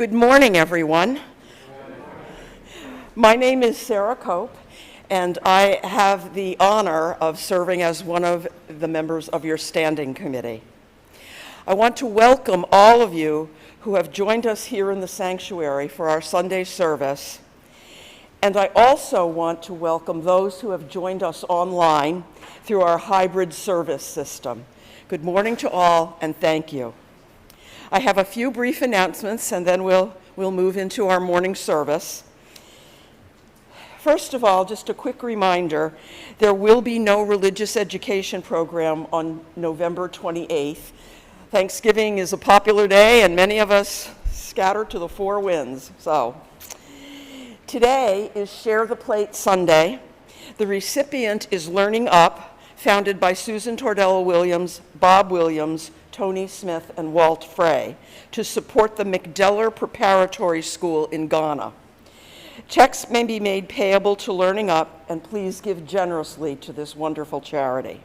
Good morning, everyone. My name is Sara Cope, and I have the honor of serving as one of the members of your standing committee. I want to welcome all of you who have joined us here in the sanctuary for our Sunday service. And I also want to welcome those who have joined us online through our hybrid service system. Good morning to all, and thank you. I have a few brief announcements, and then we'll move into our morning service. First of all, just a quick reminder, there will be no religious education program on November 28th. Thanksgiving is a popular day, and many of us scatter to the four winds. So, today is Share the Plate Sunday. The recipient is Learning Up, founded by Susan Tordella-Williams, Bob Williams, Tony Smith, and Walt Frey, to support the McDade Preparatory School in Ghana. Checks may be made payable to Learning Up, and please give generously to this wonderful charity.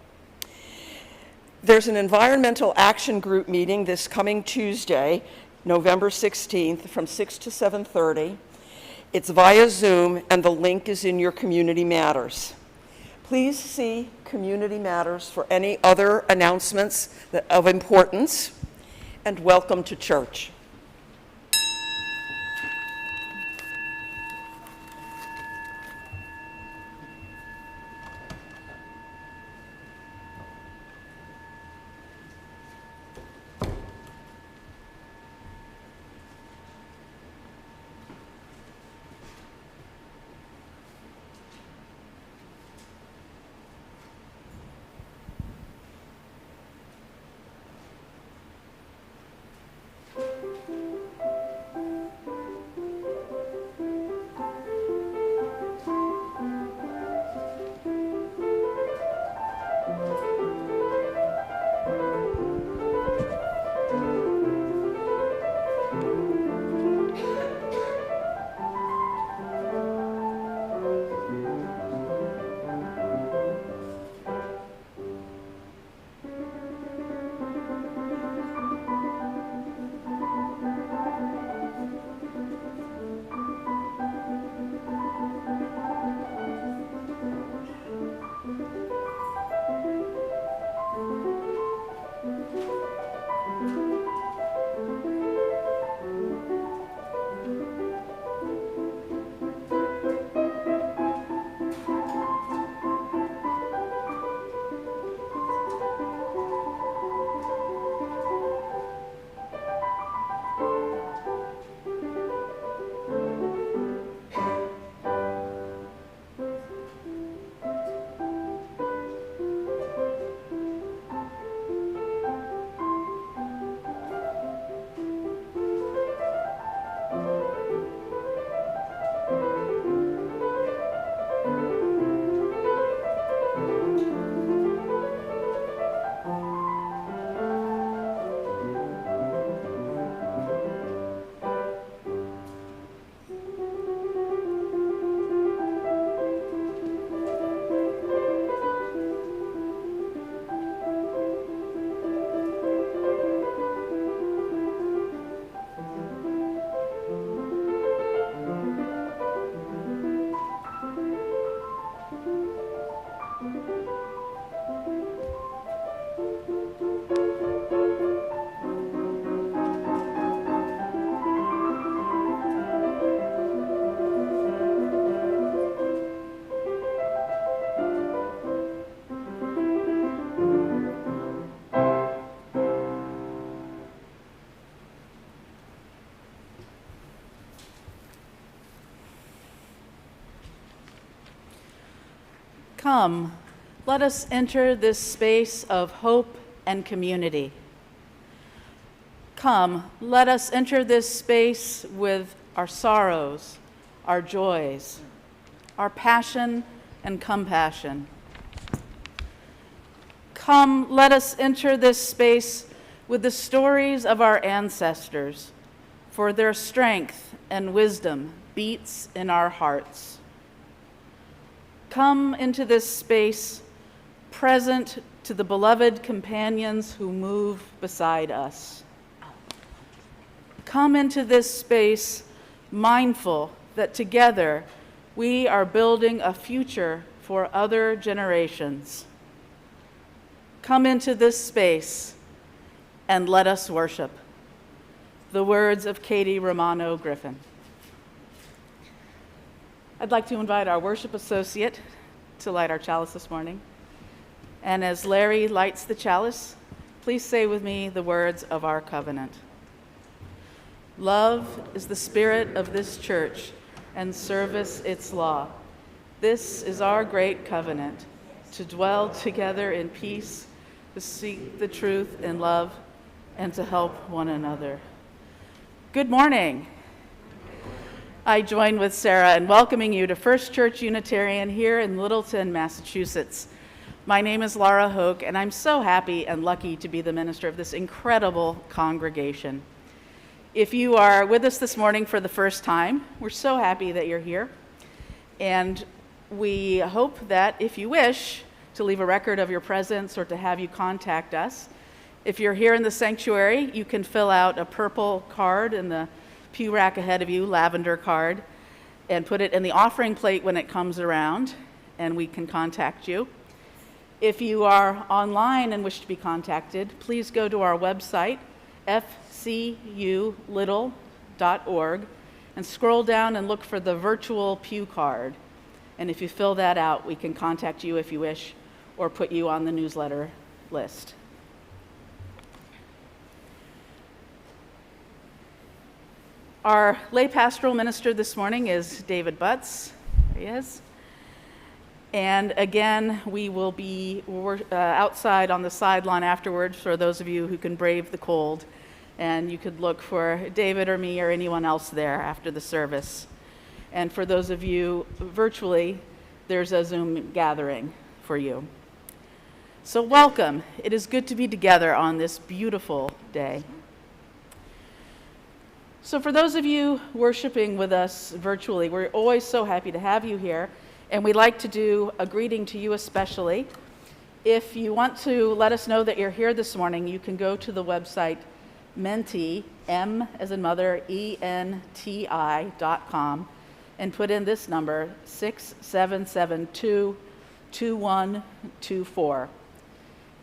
There's an environmental action group meeting this coming Tuesday, November 16th, from 6 to 7:30. It's via Zoom, and the link is in your Community Matters. Please see Community Matters for any other announcements of importance, and welcome to church. Come, let us enter this space of hope and community. Come, let us enter this space with our sorrows, our joys, our passion and compassion. Come, let us enter this space with the stories of our ancestors, for their strength and wisdom beats in our hearts. Come into this space, present to the beloved companions who move beside us. come into this space mindful that together we are building a future for other generations. Come into this space and let us worship. The words of Katie Romano Griffin. I'd like to invite our worship associate to light our chalice this morning. And as Larry lights the chalice, please say with me the words of our covenant. Love is the spirit of this church, and service its law. This is our great covenant, to dwell together in peace, to seek the truth in love, and to help one another. Good morning. I join with Sara in welcoming you to First Church Unitarian here in Littleton, Massachusetts. My name is Lara Hoke, and I'm so happy and lucky to be the minister of this incredible congregation. If you are with us this morning for the first time, we're so happy that you're here. And we hope that if you wish to leave a record of your presence or to have you contact us, if you're here in the sanctuary, you can fill out a purple card in the pew rack ahead of you, lavender card, and put it in the offering plate when it comes around, and we can contact you. If you are online and wish to be contacted, please go to our website, fculittle.org, and scroll down and look for the virtual pew card. And if you fill that out, we can contact you if you wish, or put you on the newsletter list. Our lay pastoral minister this morning is David Butts. There he is. And again, we will be outside on the sideline afterwards for those of you who can brave the cold. And you could look for David or me or anyone else there after the service. And for those of you virtually, there's a Zoom gathering for you. So welcome. It is good to be together on this beautiful day. So for those of you worshiping with us virtually, we're always so happy to have you here. And we'd like to do a greeting to you especially. If you want to let us know that you're here this morning, you can go to the website menti, M as in mother, ENTI.com, and put in this number, 6772-2124.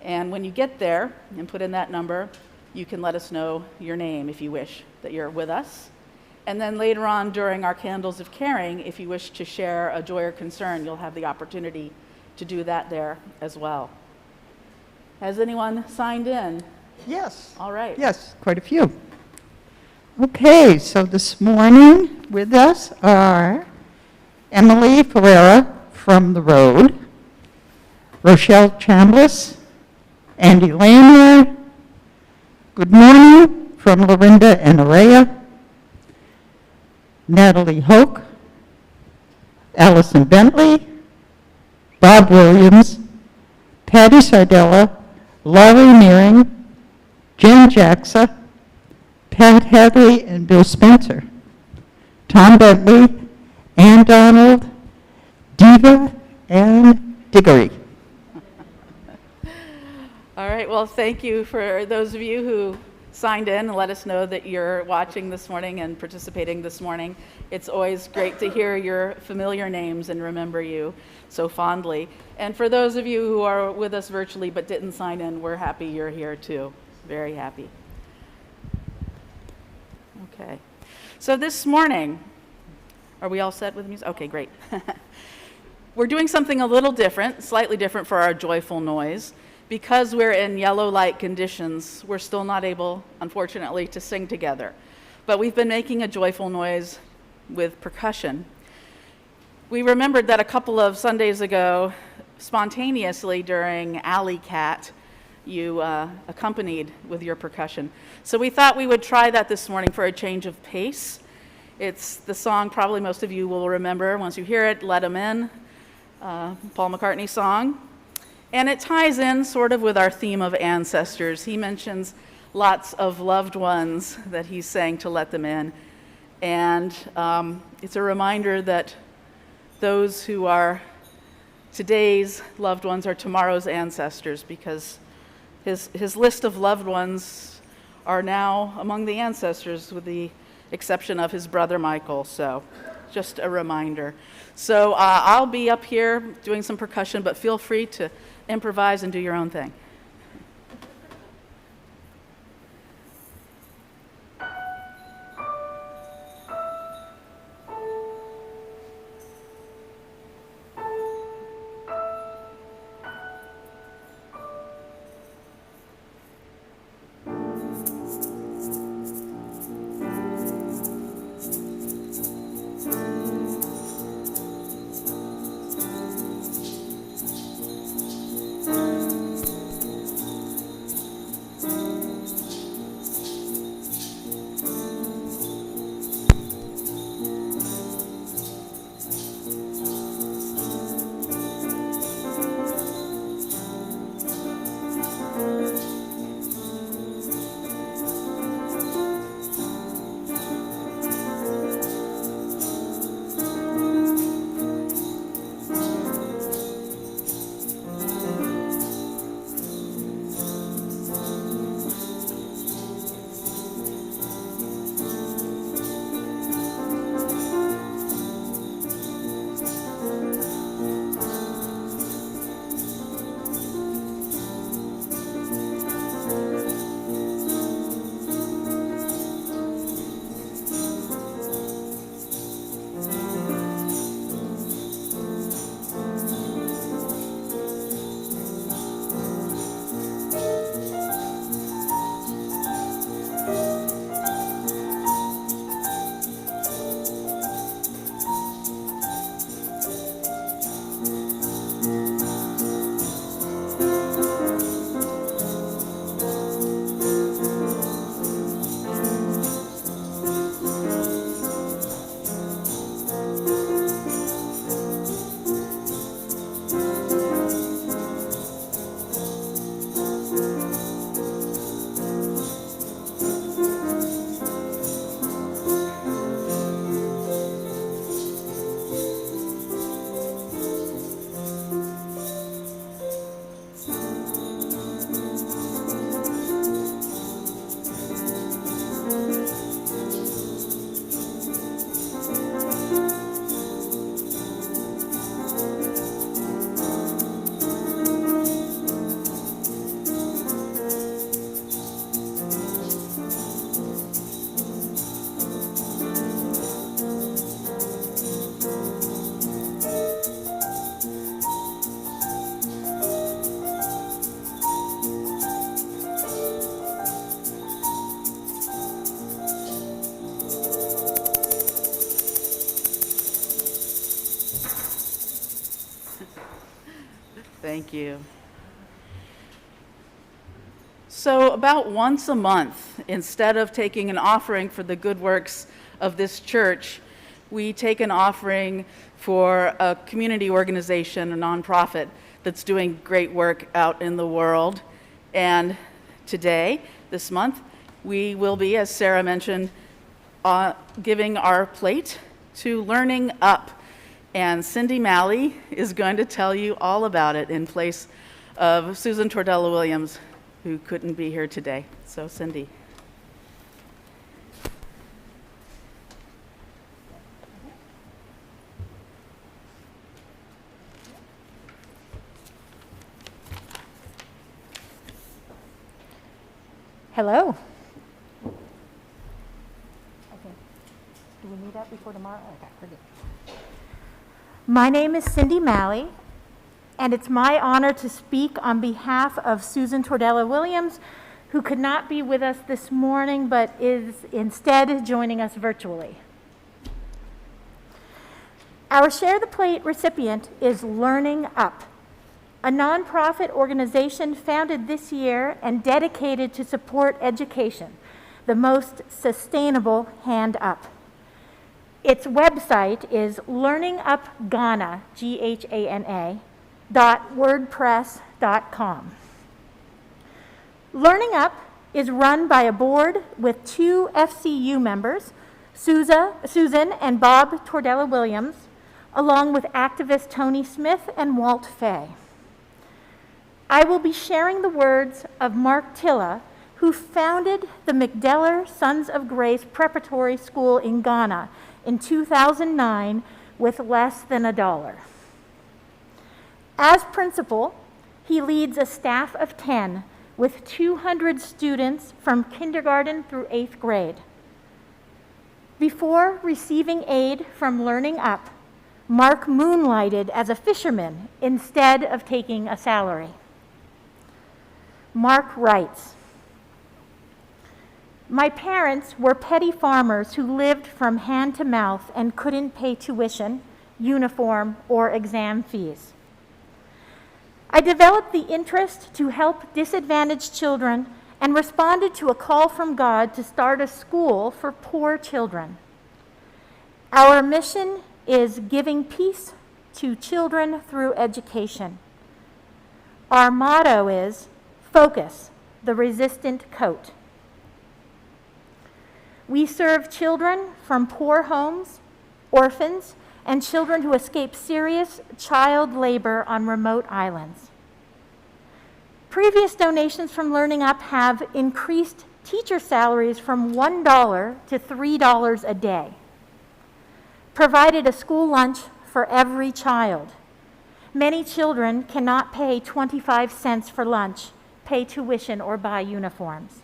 And when you get there and put in that number, you can let us know your name if you wish that you're with us. And then later on during our Candles of Caring, if you wish to share a joy or concern, you'll have the opportunity to do that there as well. Has anyone signed in? Yes. All right. Yes, quite a few. Okay, so this morning with us are Emily Ferreira from The Road, Rochelle Chambliss, Andy Lanier, good morning from Lorinda and Araya, Natalie Hoke, Allison Bentley, Bob Williams, Patty Sardella, Laurie Meering, Jen Jackson, Pat Hadley, and Bill Spencer, Tom Bentley, Ann Donald, Diva, and Diggory. All right, well, thank you for those of you who signed in and let us know that you're watching this morning and participating this morning. It's always great to hear your familiar names and remember you so fondly. And for those of you who are with us virtually but didn't sign in, we're happy you're here too. Very happy. Okay. So this morning, are we all set with music? Okay, great. We're doing something a little different, slightly different for our joyful noise. Because we're in yellow light conditions, we're still not able, unfortunately, to sing together. But we've been making a joyful noise with percussion. We remembered that a couple of Sundays ago, spontaneously during Alley Cat, you accompanied with your percussion. So we thought we would try that this morning for a change of pace. It's the song probably most of you will remember once you hear it, Let 'Em In, Paul McCartney song. And it ties in sort of with our theme of ancestors. He mentions lots of loved ones that he's saying to let them in. And it's a reminder that those who are today's loved ones are tomorrow's ancestors, because his list of loved ones are now among the ancestors, with the exception of his brother Michael. So just a reminder. So I'll be up here doing some percussion, but feel free to improvise and do your own thing. Thank you. So about once a month, instead of taking an offering for the good works of this church, we take an offering for a community organization, a nonprofit that's doing great work out in the world. And today, this month, we will be, as Sara mentioned, giving our plate to Learning Up. And Cindy Malley is going to tell you all about it in place of Susan Tordella-Williams, who couldn't be here today. So, Cindy. Hello. Okay. Do we meet up before tomorrow? Okay, forget. My name is Cindy Malley, and it's my honor to speak on behalf of Susan Tordella-Williams, who could not be with us this morning, but is instead joining us virtually. Our Share the Plate recipient is Learning Up, a nonprofit organization founded this year and dedicated to support education, the most sustainable hand up. Its website is learningupghana, Ghana, .wordpress.com. Learning Up is run by a board with 2 FCU members, Susan and Bob Tordella-Williams, along with activist Tony Smith and Walt Fay. I will be sharing the words of Mark Tilla, who founded the McDade Sons of Grace Preparatory School in Ghana in 2009 with less than $1. As principal, he leads a staff of 10 with 200 students from kindergarten through 8th grade. Before receiving aid from Learning Up, Mark moonlighted as a fisherman instead of taking a salary. Mark writes, "My parents were petty farmers who lived from hand to mouth and couldn't pay tuition, uniform, or exam fees. I developed the interest to help disadvantaged children and responded to a call from God to start a school for poor children. Our mission is giving peace to children through education. Our motto is, focus, the resistant coat. We serve children from poor homes, orphans, and children who escape serious child labor on remote islands. Previous donations from Learning Up have increased teacher salaries from $1 to $3 a day, provided a school lunch for every child. Many children cannot pay 25 cents for lunch, pay tuition, or buy uniforms.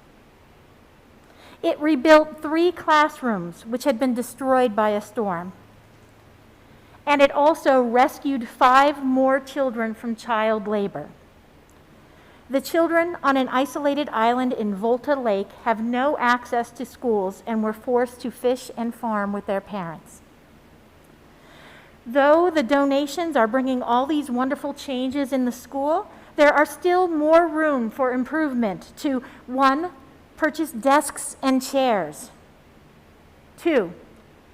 It rebuilt 3 classrooms which had been destroyed by a storm. And it also rescued 5 more children from child labor. The children on an isolated island in Volta Lake have no access to schools and were forced to fish and farm with their parents. Though the donations are bringing all these wonderful changes in the school, there are still more room for improvement to 1, purchase desks and chairs. 2,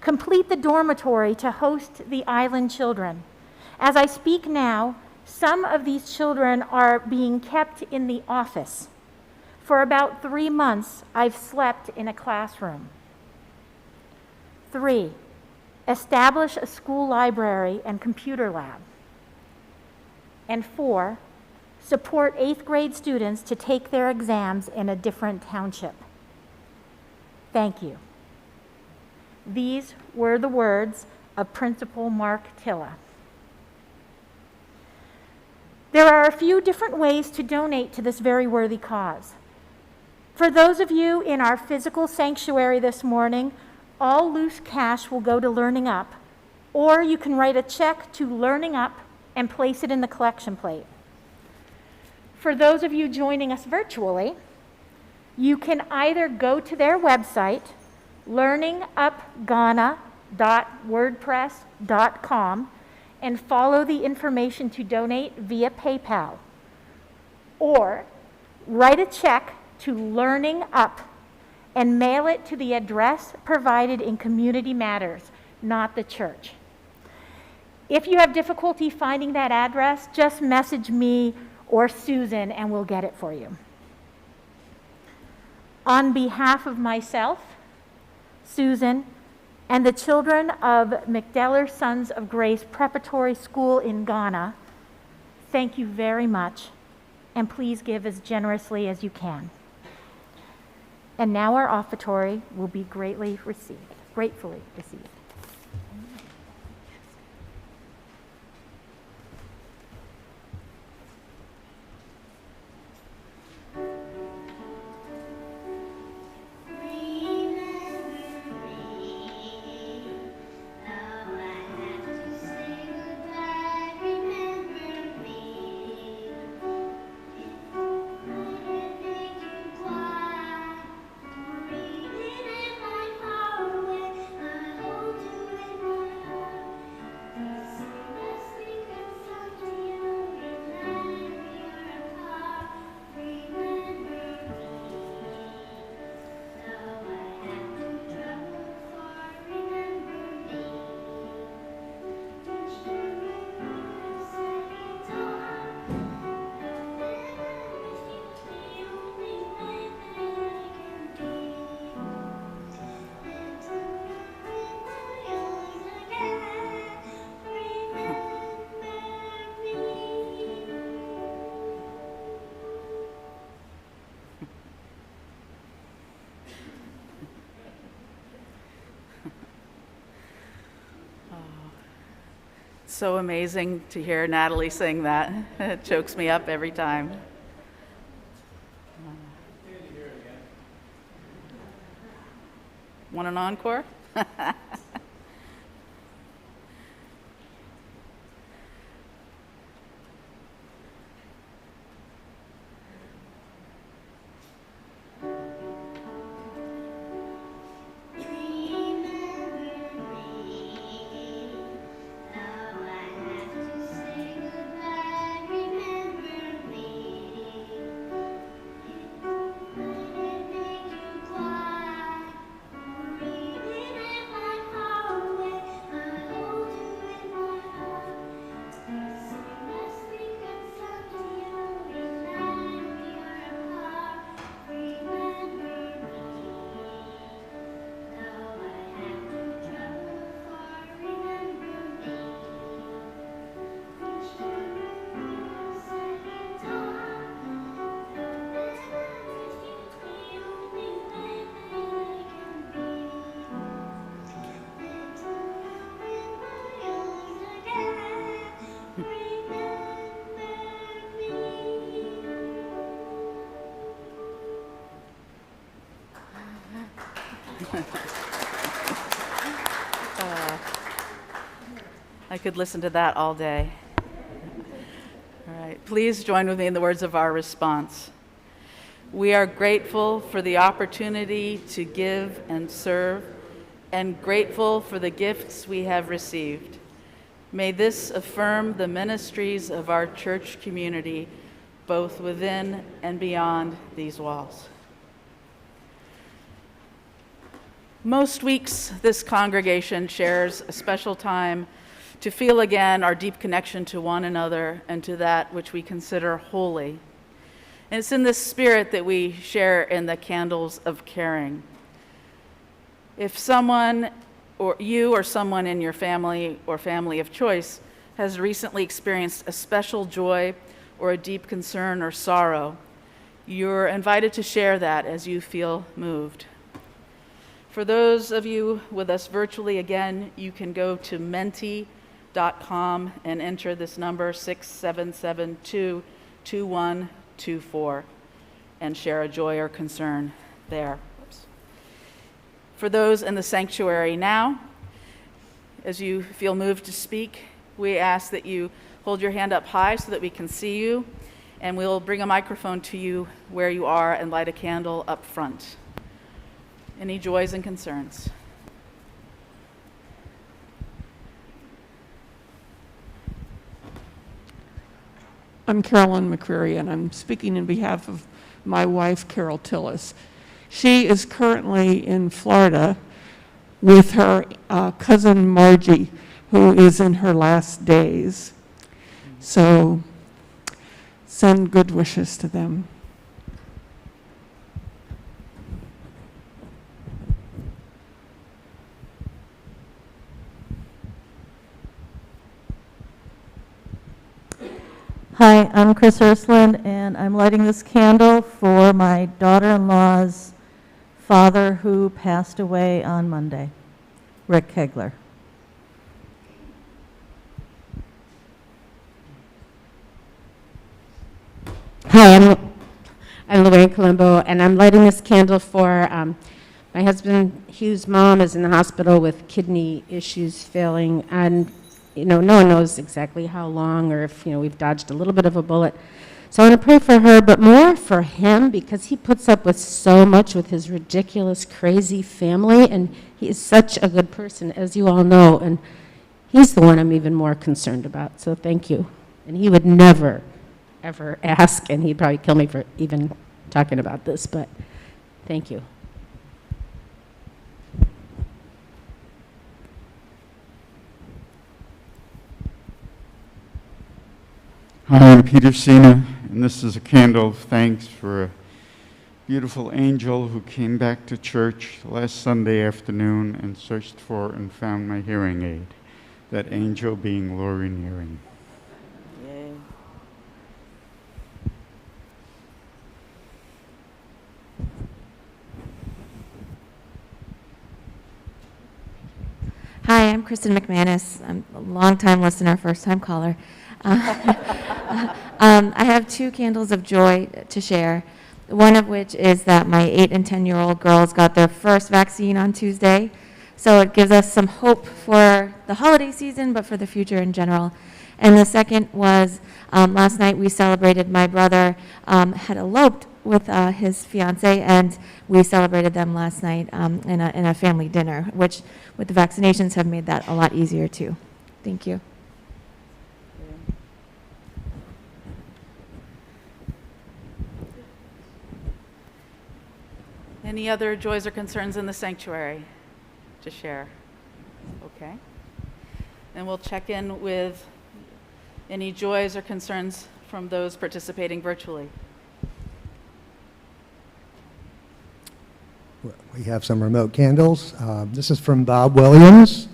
complete the dormitory to host the island children. As I speak now, some of these children are being kept in the office. For about 3 months, I've slept in a classroom. 3, establish a school library and computer lab. And 4, support 8th grade students to take their exams in a different township. Thank you." These were the words of Principal Mark Tilla. There are a few different ways to donate to this very worthy cause. For those of you in our physical sanctuary this morning, all loose cash will go to Learning Up, or you can write a check to Learning Up and place it in the collection plate. For those of you joining us virtually, you can either go to their website, learningupghana.wordpress.com, and follow the information to donate via PayPal, or write a check to Learning Up and mail it to the address provided in Community Matters, not the church. If you have difficulty finding that address, just message me or Susan and we'll get it for you. On behalf of myself, Susan, and the children of McDade Sons of Grace Preparatory School in Ghana, thank you very much, and please give as generously as you can. And now our offertory will be gratefully received. Far away, my so amazing to hear Natalie sing that. It chokes me up every time. Want an encore? I could listen to that all day. All right, please join with me in the words of our response. We are grateful for the opportunity to give and serve, and grateful for the gifts we have received. May this affirm the ministries of our church community, both within and beyond these walls. Most weeks, this congregation shares a special time to feel again our deep connection to one another and to that which we consider holy. And it's in this spirit that we share in the candles of caring. If someone, or you or someone in your family or family of choice, has recently experienced a special joy or a deep concern or sorrow, you're invited to share that as you feel moved. For those of you with us virtually, again, you can go to menti.com and enter this number 6772-2124 and share a joy or concern there. Oops. For those in the sanctuary now, as you feel moved to speak, we ask that you hold your hand up high so that we can see you, and we'll bring a microphone to you where you are and light a candle up front. Any joys and concerns? I'm Carolyn Mccreary, and I'm speaking in behalf of my wife, Carol Tillis. She is currently in Florida with her cousin Margie, who is in her last days. So send good wishes to them. Hi, I'm Chris Ursland, and I'm lighting this candle for my daughter-in-law's father who passed away on Monday, Rick Kegler. Hi, I'm Lorraine Colombo, and I'm lighting this candle for my husband Hugh's mom is in the hospital with kidney issues failing, and no one knows exactly how long or if we've dodged a little bit of a bullet. So I want to pray for her, but more for him because he puts up with so much with his ridiculous, crazy family, and he is such a good person, as you all know, and he's the one I'm even more concerned about. So thank you. And he would never, ever ask, and he'd probably kill me for even talking about this, but thank you. Hi, I'm Peter Sina, and this is a candle of thanks for a beautiful angel who came back to church last Sunday afternoon and searched for and found my hearing aid, that angel being Lori Nearing. Yay. Hi, I'm Kristen McManus. I'm a longtime listener, first-time caller. I have 2 candles of joy to share, one of which is that my 8 and 10-year-old girls got their first vaccine on Tuesday, so it gives us some hope for the holiday season, but for the future in general. And the second was last night we celebrated, my brother had eloped with his fiance, and we celebrated them last night in a family dinner, which with the vaccinations have made that a lot easier too. Thank you. Any other joys or concerns in the sanctuary to share? Okay. And we'll check in with any joys or concerns from those participating virtually. We have some remote candles. This is from Bob Williams.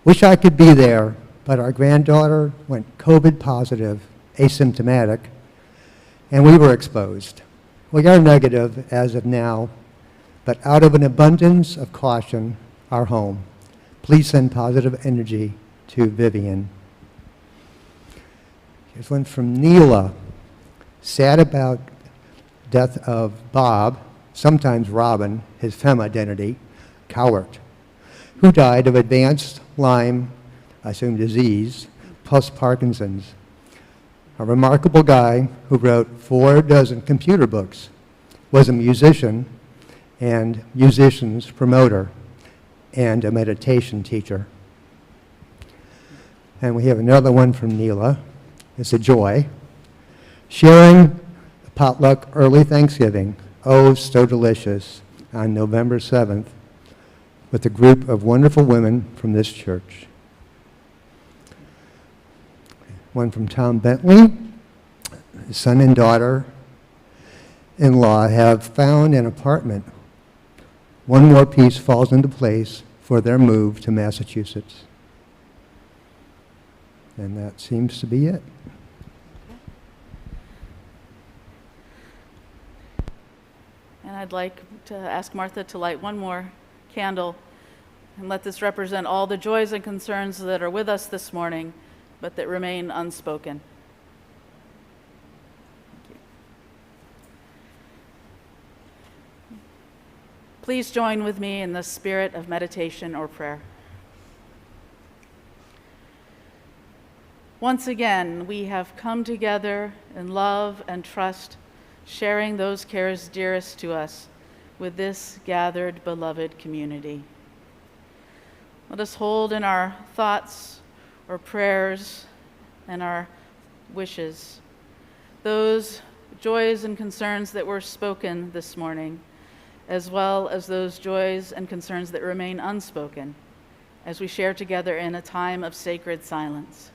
Wish I could be there, but our granddaughter went COVID positive, asymptomatic, and we were exposed. We are negative as of now, but out of an abundance of caution, our home. Please send positive energy to Vivian. Here's one from Neela. Sad about death of Bob, sometimes Robin, his femme identity, Cowart, who died of advanced Lyme, I assume disease, plus Parkinson's. A remarkable guy who wrote 4 dozen computer books, was a musician and musician's promoter, and a meditation teacher. And we have another one from Neela. It's a joy. Sharing a potluck early Thanksgiving, oh, so delicious, on November 7th, with a group of wonderful women from this church. One from Tom Bentley. His son and daughter-in-law have found an apartment. One more piece falls into place for their move to Massachusetts. And that seems to be it. And I'd like to ask Martha to light one more candle and let this represent all the joys and concerns that are with us this morning, but that remain unspoken. Thank you. Please join with me in the spirit of meditation or prayer. Once again, we have come together in love and trust, sharing those cares dearest to us with this gathered, beloved community. Let us hold in our thoughts or prayers and our wishes those joys and concerns that were spoken this morning, as well as those joys and concerns that remain unspoken as we share together in a time of sacred silence.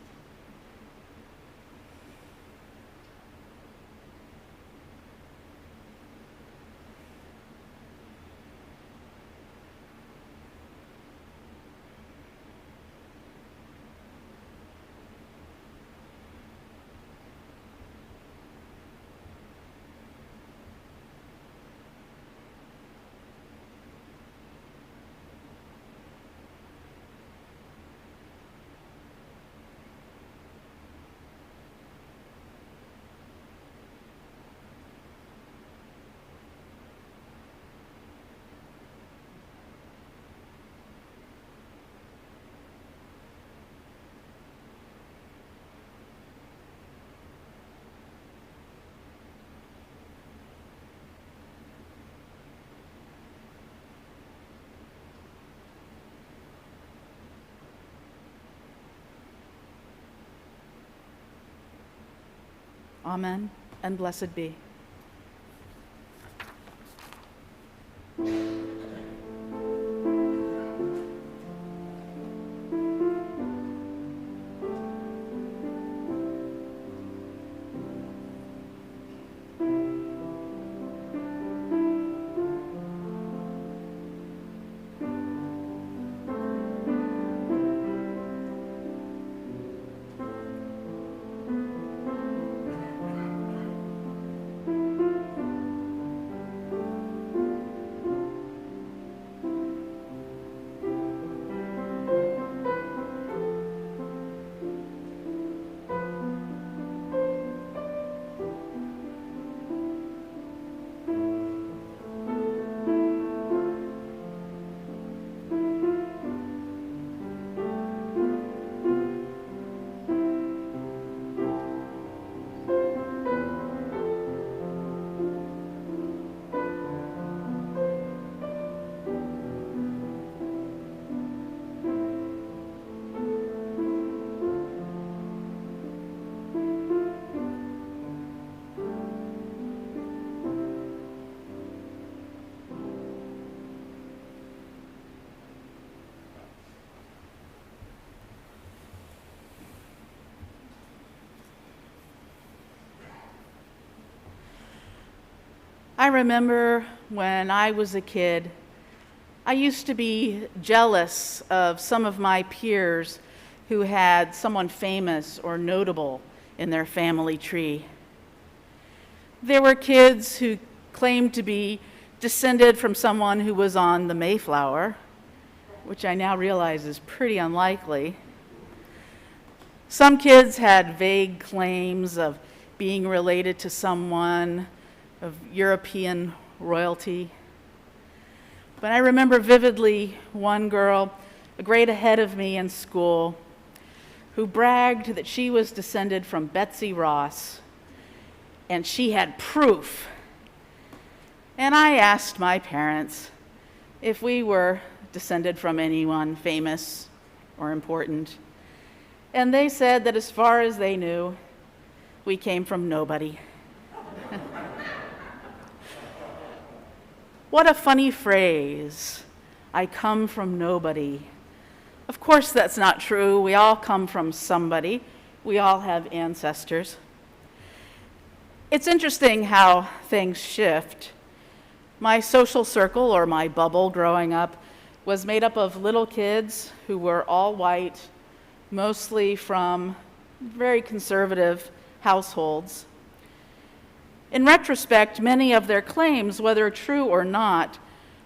Amen, and blessed be. remember when I was a kid, I used to be jealous of some of my peers who had someone famous or notable in their family tree. There were kids who claimed to be descended from someone who was on the Mayflower, which I now realize is pretty unlikely. Some kids had vague claims of being related to someone of European royalty. But I remember vividly one girl, a grade ahead of me in school, who bragged that she was descended from Betsy Ross, and she had proof. And I asked my parents if we were descended from anyone famous or important, and they said that as far as they knew, we came from nobody. What a funny phrase, I come from nobody. Of course that's not true. We all come from somebody. We all have ancestors. It's interesting how things shift. My social circle, or my bubble growing up, was made up of little kids who were all white, mostly from very conservative households. In retrospect, many of their claims, whether true or not,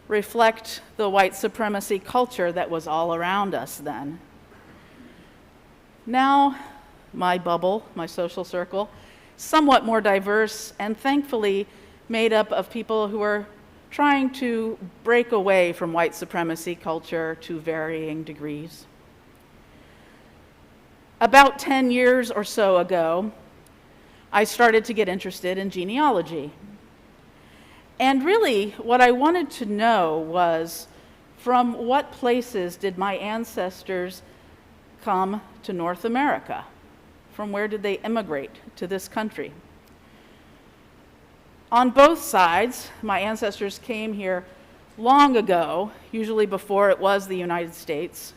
reflect the white supremacy culture that was all around us then. Now, my bubble, my social circle, somewhat more diverse and thankfully made up of people who are trying to break away from white supremacy culture to varying degrees. About 10 years or so ago, I started to get interested in genealogy. And really, what I wanted to know was, from what places did my ancestors come to North America? From where did they immigrate to this country? On both sides, my ancestors came here long ago, usually before it was the United States.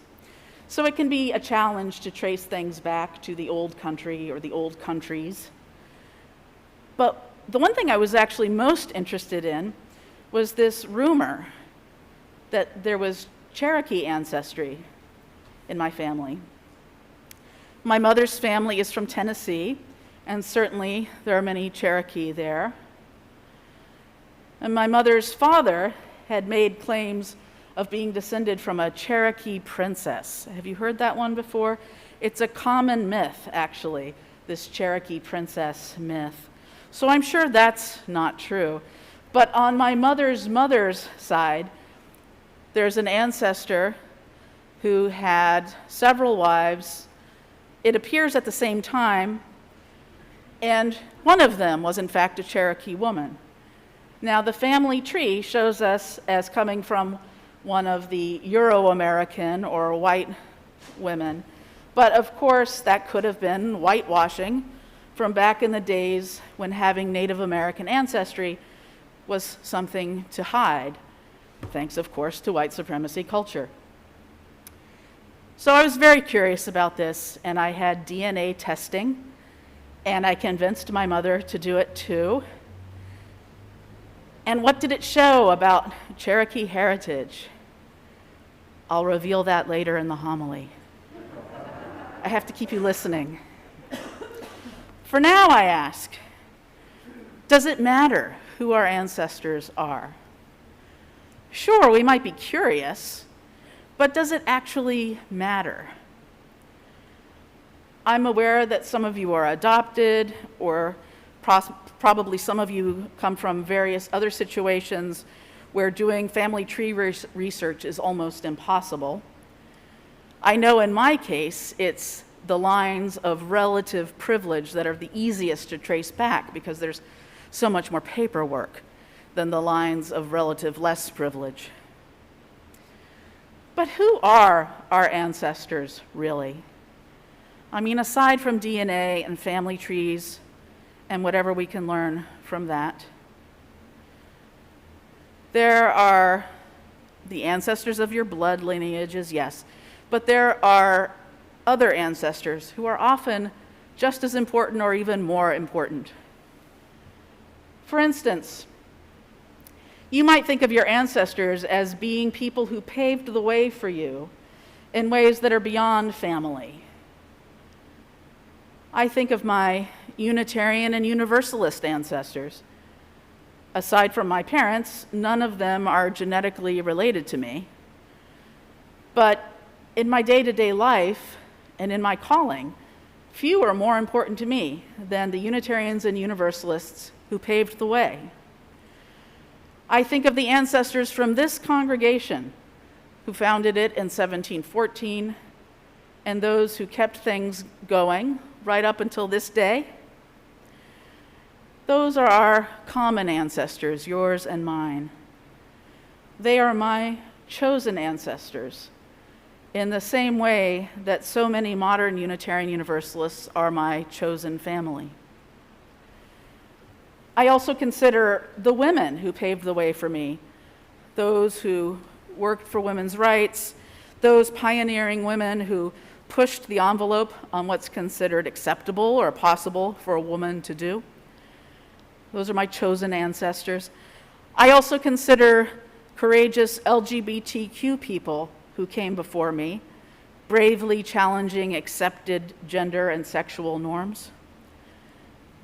So it can be a challenge to trace things back to the old country or the old countries. But the one thing I was actually most interested in was this rumor that there was Cherokee ancestry in my family. My mother's family is from Tennessee, and certainly there are many Cherokee there. And my mother's father had made claims of being descended from a Cherokee princess. Have you heard that one before? It's a common myth, actually, this Cherokee princess myth. So I'm sure that's not true. But on my mother's side, there's an ancestor who had several wives, it appears at the same time, and one of them was in fact a Cherokee woman. Now the family tree shows us as coming from one of the Euro-American or white women, but of course that could have been whitewashing from back in the days when having Native American ancestry was something to hide, thanks of course to white supremacy culture. So I was very curious about this, and I had DNA testing, and I convinced my mother to do it too. And what did it show about Cherokee heritage? I'll reveal that later in the homily. I have to keep you listening. For now, I ask, does it matter who our ancestors are? Sure, we might be curious, but does it actually matter? I'm aware that some of you are adopted, or probably some of you come from various other situations where doing family tree research is almost impossible. I know in my case, it's the lines of relative privilege that are the easiest to trace back because there's so much more paperwork than the lines of relative less privilege. But who are our ancestors, really? I mean, aside from DNA and family trees and whatever we can learn from that, there are the ancestors of your blood lineages, yes, but there are other ancestors who are often just as important or even more important. For instance, You might think of your ancestors as being people who paved the way for you in ways that are beyond family. I think of my Unitarian and Universalist ancestors. Aside from my parents, none of them are genetically related to me. But in my day-to-day life and in my calling, few are more important to me than the Unitarians and Universalists who paved the way. I think of the ancestors from this congregation who founded it in 1714 and those who kept things going right up until this day. Those are our common ancestors, yours and mine. They are my chosen ancestors in the same way that so many modern Unitarian Universalists are my chosen family. I also consider the women who paved the way for me, those who worked for women's rights, those pioneering women who pushed the envelope on what's considered acceptable or possible for a woman to do. Those are my chosen ancestors. I also consider courageous LGBTQ people who came before me, bravely challenging accepted gender and sexual norms.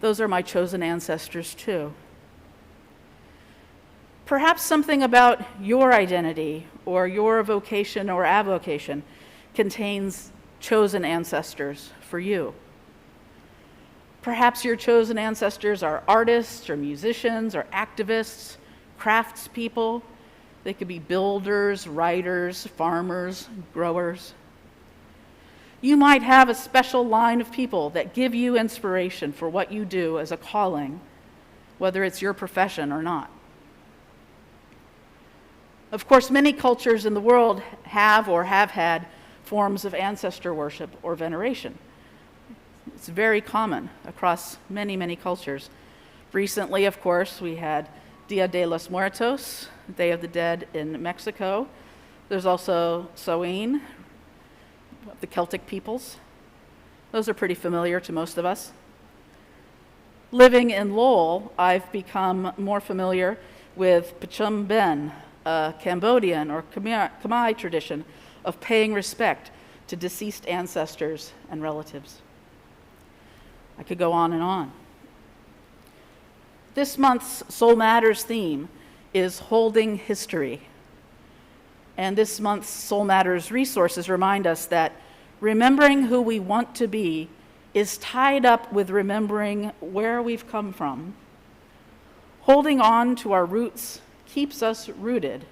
Those are my chosen ancestors too. Perhaps something about your identity or your vocation or avocation contains chosen ancestors for you. Perhaps your chosen ancestors are artists or musicians or activists, craftspeople. They could be builders, writers, farmers, growers. You might have a special line of people that give you inspiration for what you do as a calling, whether it's your profession or not. Of course, many cultures in the world have or have had forms of ancestor worship or veneration. It's very common across many, many cultures. Recently, of course, we had Dia de los Muertos, Day of the Dead in Mexico. There's also Samhain, the Celtic peoples. Those are pretty familiar to most of us. Living in Lowell, I've become more familiar with Pachum Ben, a Cambodian or Khmer tradition of paying respect to deceased ancestors and relatives. I could go on and on. This month's Soul Matters theme is Holding History. And this month's Soul Matters resources remind us that remembering who we want to be is tied up with remembering where we've come from. Holding on to our roots keeps us rooted.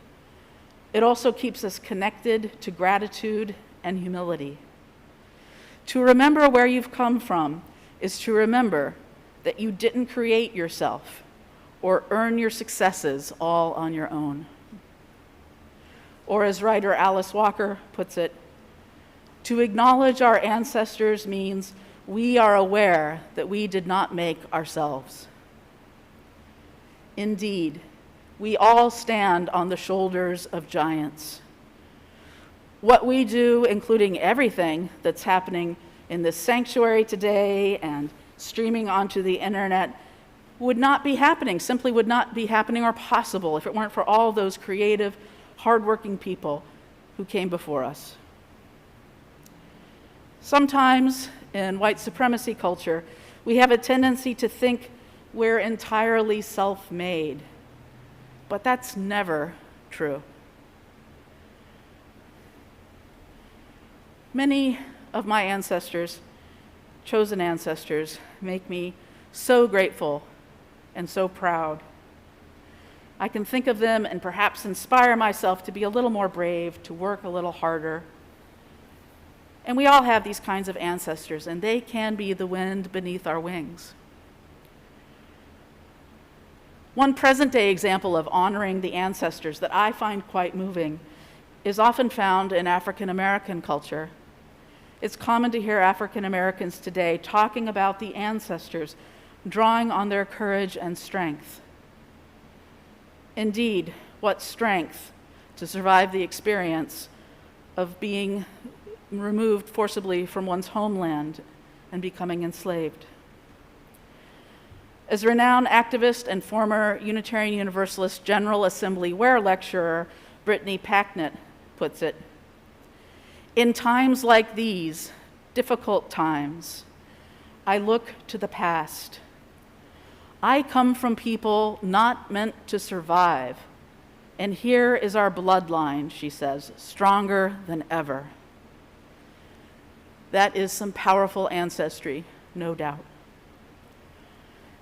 It also keeps us connected to gratitude and humility. To remember where you've come from is to remember that you didn't create yourself or earn your successes all on your own. Or as writer Alice Walker puts it, to acknowledge our ancestors means we are aware that we did not make ourselves. Indeed, we all stand on the shoulders of giants. What we do, including everything that's happening in this sanctuary today and streaming onto the internet, would not be happening, simply would not be happening or possible if it weren't for all those creative, hardworking people who came before us. Sometimes in white supremacy culture, we have a tendency to think we're entirely self-made, but that's never true. Many of my ancestors, chosen ancestors, make me so grateful and so proud. I can think of them and perhaps inspire myself to be a little more brave, to work a little harder. And we all have these kinds of ancestors, and they can be the wind beneath our wings. One present-day example of honoring the ancestors that I find quite moving is often found in African American culture. It's common to hear African Americans today talking about the ancestors, drawing on their courage and strength. Indeed, what strength to survive the experience of being removed forcibly from one's homeland and becoming enslaved. As renowned activist and former Unitarian Universalist General Assembly Ware lecturer Brittany Packnett puts it, in times like these, difficult times, I look to the past. I come from people not meant to survive, and here is our bloodline, she says, stronger than ever. That is some powerful ancestry, no doubt.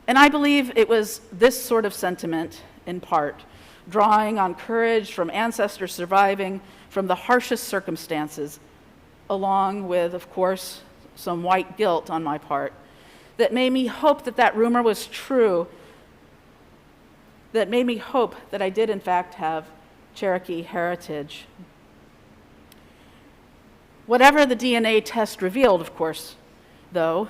And I believe it was this sort of sentiment, in part, drawing on courage from ancestors surviving from the harshest circumstances, along with, of course, some white guilt on my part, that made me hope that that rumor was true, that made me hope that I did, in fact, have Cherokee heritage. Whatever the DNA test revealed, of course, though,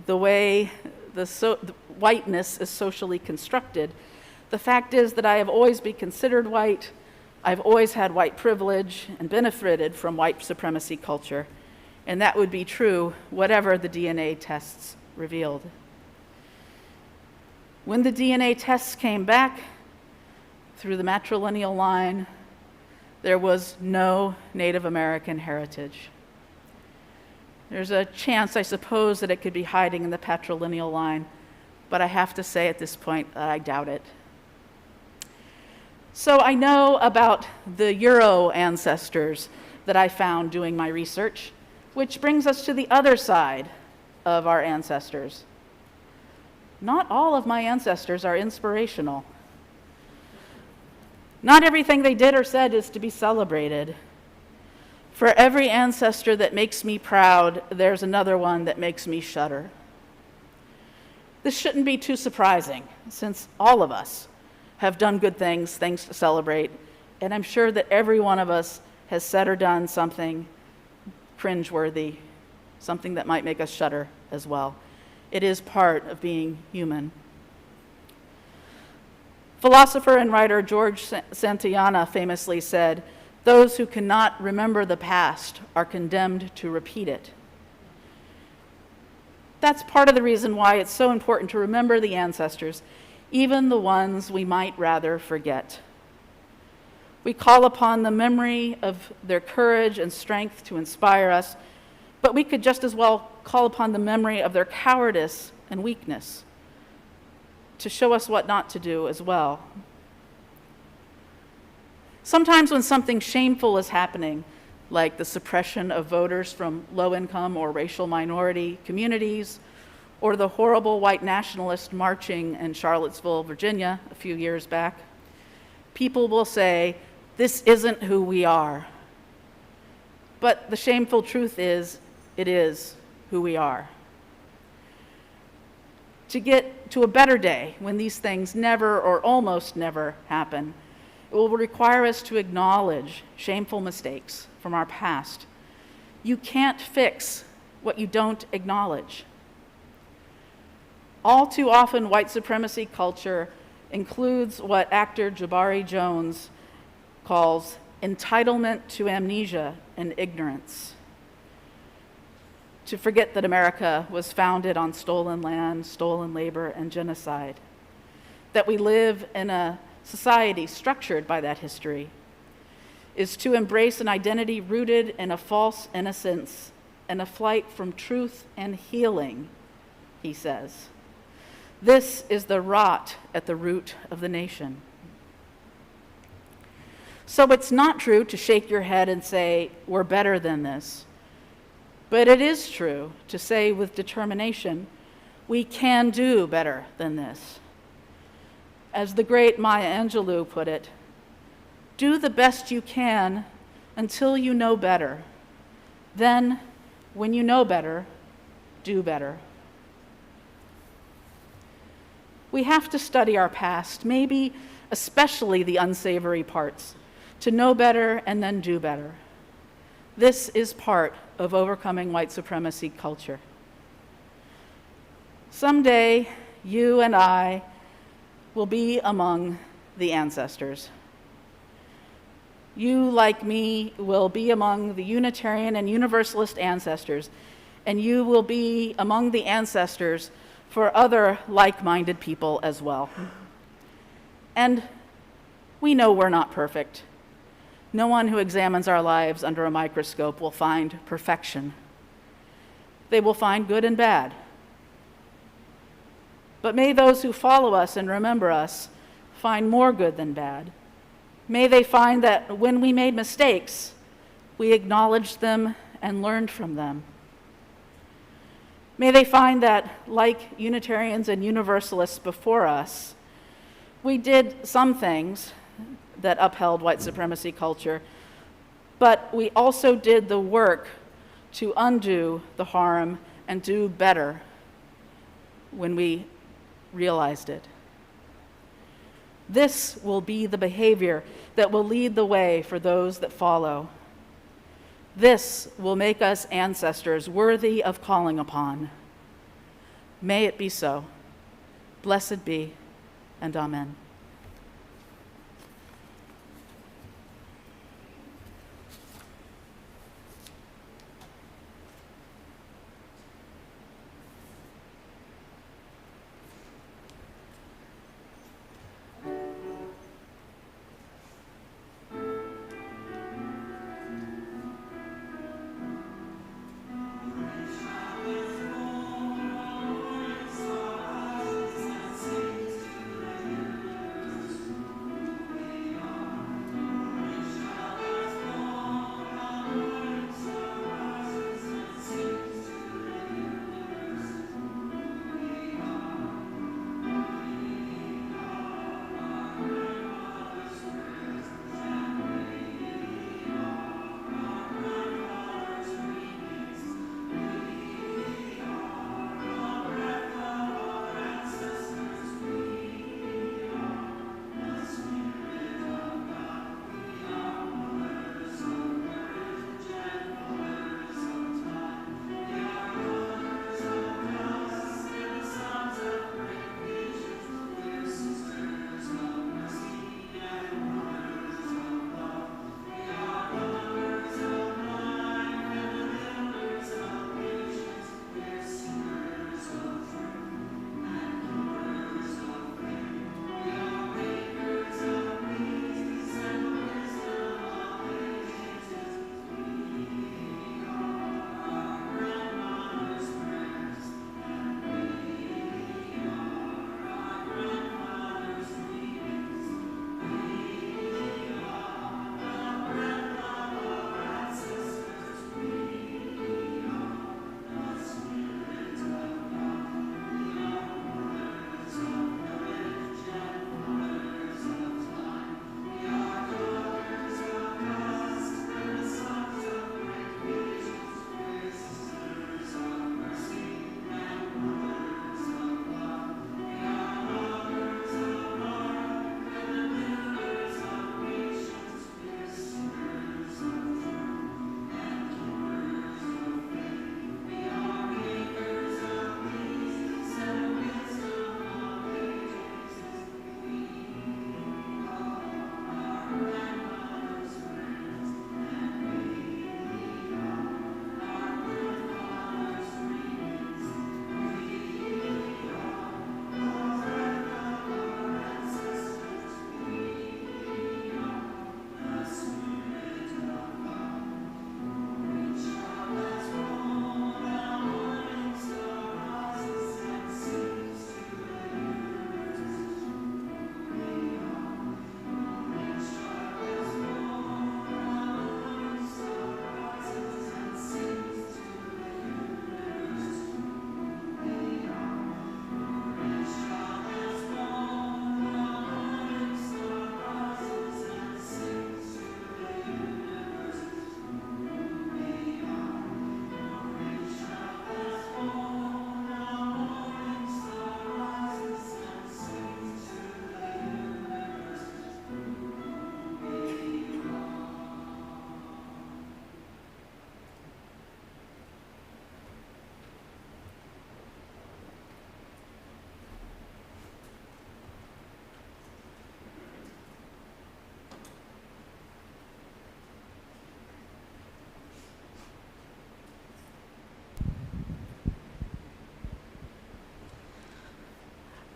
the way the whiteness is socially constructed, the fact is that I have always been considered white, I've always had white privilege and benefited from white supremacy culture, and that would be true whatever the DNA tests revealed. When the DNA tests came back through the matrilineal line, there was no Native American heritage. There's a chance, I suppose, that it could be hiding in the patrilineal line, but I have to say at this point that I doubt it. So I know about the Euro ancestors that I found doing my research, which brings us to the other side of our ancestors. Not all of my ancestors are inspirational. Not everything they did or said is to be celebrated. For every ancestor that makes me proud, there's another one that makes me shudder. This shouldn't be too surprising, since all of us have done good things to celebrate, and I'm sure that every one of us has said or done something cringeworthy, something that might make us shudder as well. It is part of being human. Philosopher and writer George Santayana famously said, "Those who cannot remember the past are condemned to repeat it." That's part of the reason why it's so important to remember the ancestors, even the ones we might rather forget. We call upon the memory of their courage and strength to inspire us, but we could just as well call upon the memory of their cowardice and weakness to show us what not to do as well. Sometimes when something shameful is happening, like the suppression of voters from low-income or racial minority communities, or the horrible white nationalist marching in Charlottesville, Virginia, a few years back, people will say, "This isn't who we are." But the shameful truth is, it is who we are. To get to a better day, when these things never or almost never happen, it will require us to acknowledge shameful mistakes from our past. You can't fix what you don't acknowledge. All too often, white supremacy culture includes what actor Jabari Jones calls entitlement to amnesia and ignorance. To forget that America was founded on stolen land, stolen labor, and genocide. That we live in a society structured by that history, is to embrace an identity rooted in a false innocence and a flight from truth and healing, he says. This is the rot at the root of the nation. So it's not true to shake your head and say, "We're better than this." But it is true to say with determination, we can do better than this. As the great Maya Angelou put it, do the best you can until you know better. Then, when you know better, do better. We have to study our past, maybe especially the unsavory parts, to know better and then do better. This is part of overcoming white supremacy culture. Someday, you and I will be among the ancestors. You, like me, will be among the Unitarian and Universalist ancestors, and you will be among the ancestors for other like-minded people as well. And we know we're not perfect. No one who examines our lives under a microscope will find perfection. They will find good and bad. But may those who follow us and remember us find more good than bad. May they find that when we made mistakes, we acknowledged them and learned from them. May they find that, like Unitarians and Universalists before us, we did some things that upheld white supremacy culture, but we also did the work to undo the harm and do better when we realized it. This will be the behavior that will lead the way for those that follow. This will make us ancestors worthy of calling upon. May it be so. Blessed be, and amen.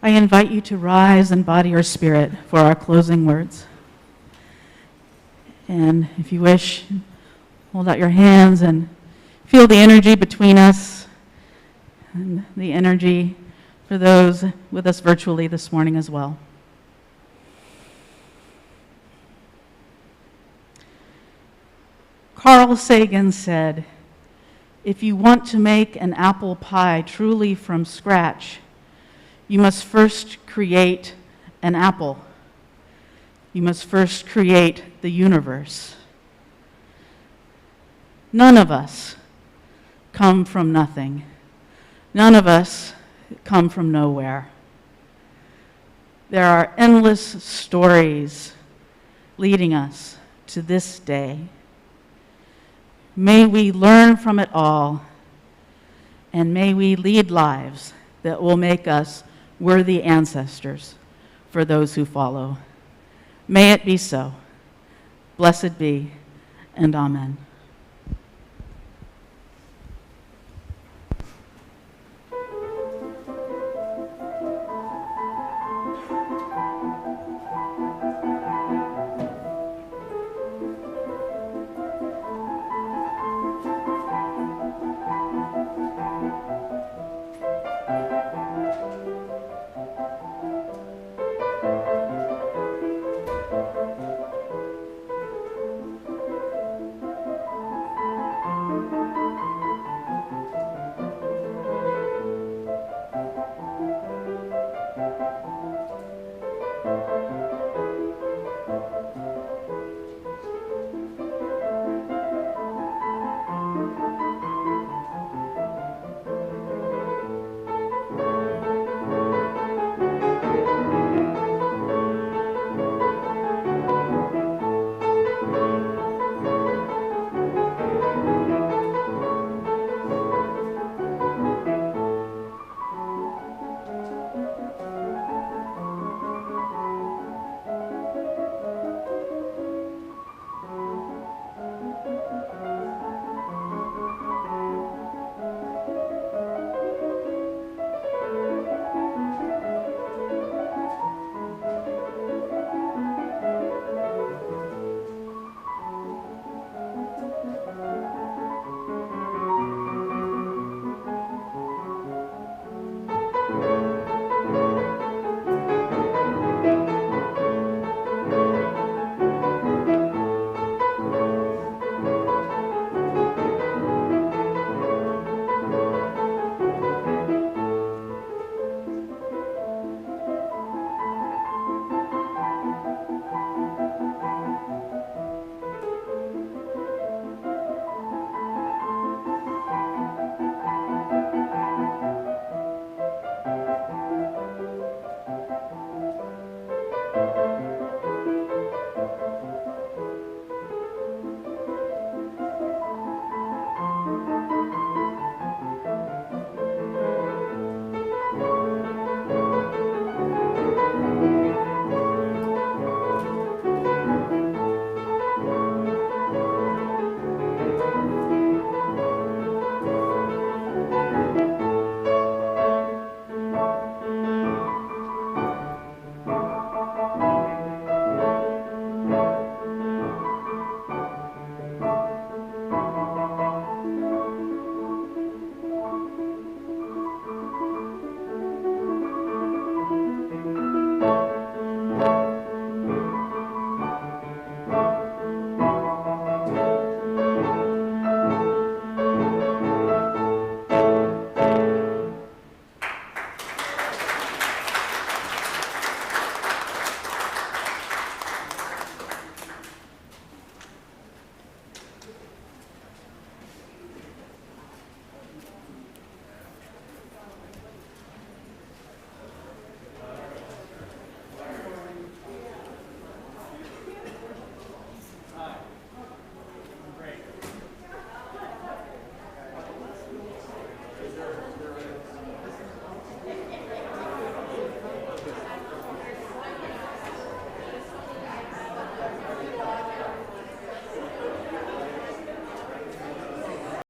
I invite you to rise in body or spirit for our closing words. And if you wish, hold out your hands and feel the energy between us and the energy for those with us virtually this morning as well. Carl Sagan said, "If you want to make an apple pie truly from scratch, you must first create an apple. You must first create the universe." None of us come from nothing. None of us come from nowhere. There are endless stories leading us to this day. May we learn from it all, and may we lead lives that will make us worthy ancestors for those who follow. May it be so. Blessed be, and amen.